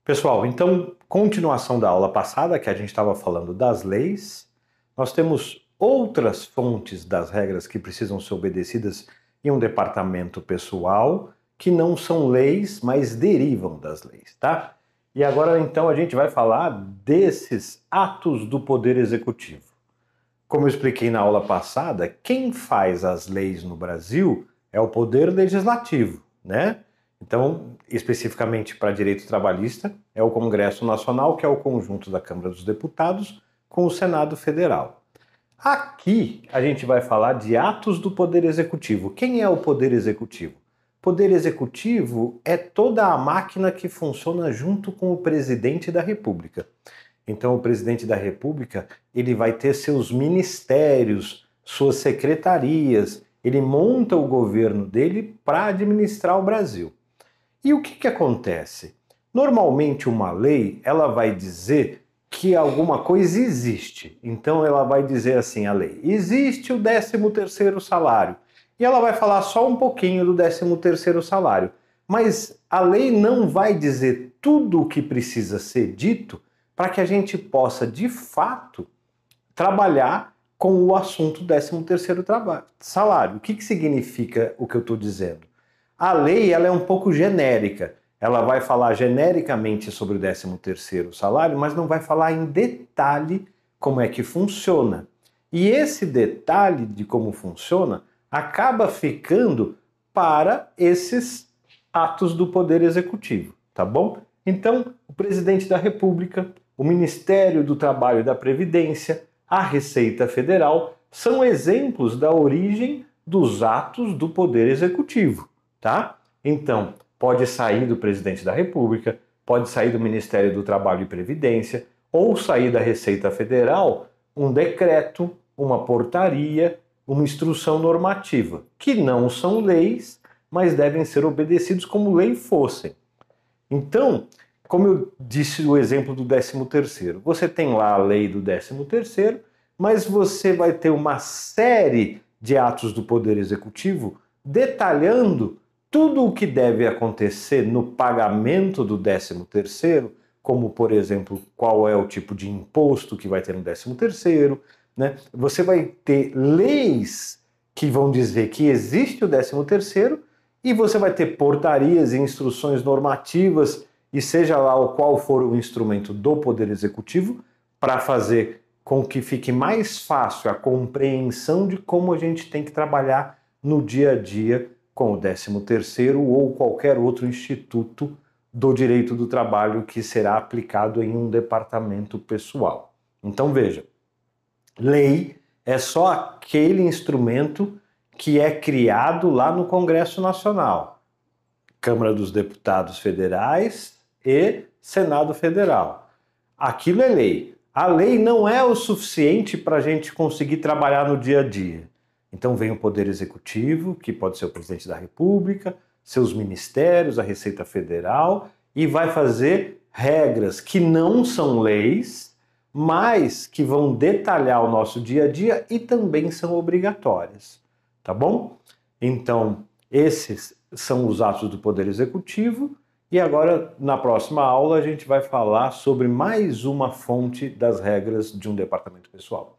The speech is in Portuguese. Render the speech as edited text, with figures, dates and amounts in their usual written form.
Pessoal, então, continuação da aula passada, que a gente estava falando das leis, nós temos outras fontes das regras que precisam ser obedecidas em um departamento pessoal, que não são leis, mas derivam das leis, tá? E agora, então, a gente vai falar desses atos do Poder Executivo. Como eu expliquei na aula passada, quem faz as leis no Brasil é o Poder Legislativo, né? Então, especificamente para direito trabalhista, é o Congresso Nacional, que é o conjunto da Câmara dos Deputados, com o Senado Federal. Aqui a gente vai falar de atos do Poder Executivo. Quem é o Poder Executivo? Poder Executivo é toda a máquina que funciona junto com o Presidente da República. Então, o Presidente da República, ele vai ter seus ministérios, suas secretarias, ele monta o governo dele para administrar o Brasil. E o que acontece? Normalmente uma lei, ela vai dizer que alguma coisa existe. Então ela vai dizer assim, a lei, existe o 13º salário. E ela vai falar só um pouquinho do 13º salário. Mas a lei não vai dizer tudo o que precisa ser dito para que a gente possa, de fato, trabalhar com o assunto 13º salário. O que significa o que eu estou dizendo? A lei ela é um pouco genérica. Ela vai falar genericamente sobre o 13º salário, mas não vai falar em detalhe como é que funciona. E esse detalhe de como funciona acaba ficando para esses atos do Poder Executivo, tá bom? Então, o Presidente da República, o Ministério do Trabalho e da Previdência, a Receita Federal são exemplos da origem dos atos do Poder Executivo. Tá? Então, pode sair do Presidente da República, pode sair do Ministério do Trabalho e Previdência, ou sair da Receita Federal um decreto, uma portaria, uma instrução normativa, que não são leis, mas devem ser obedecidos como lei fossem. Então, como eu disse o exemplo do 13º, você tem lá a lei do 13º, mas você vai ter uma série de atos do Poder Executivo detalhando tudo o que deve acontecer no pagamento do 13º, como, por exemplo, qual é o tipo de imposto que vai ter no 13º, né? Você vai ter leis que vão dizer que existe o 13º e você vai ter portarias e instruções normativas e seja lá o qual for o instrumento do Poder Executivo para fazer com que fique mais fácil a compreensão de como a gente tem que trabalhar no dia a dia com o 13º ou qualquer outro instituto do direito do trabalho que será aplicado em um departamento pessoal. Então veja, lei é só aquele instrumento que é criado lá no Congresso Nacional, Câmara dos Deputados Federais e Senado Federal. Aquilo é lei. A lei não é o suficiente para a gente conseguir trabalhar no dia a dia. Então vem o Poder Executivo, que pode ser o Presidente da República, seus ministérios, a Receita Federal, e vai fazer regras que não são leis, mas que vão detalhar o nosso dia a dia e também são obrigatórias, tá bom? Então, esses são os atos do Poder Executivo, e agora, na próxima aula, a gente vai falar sobre mais uma fonte das regras de um departamento pessoal.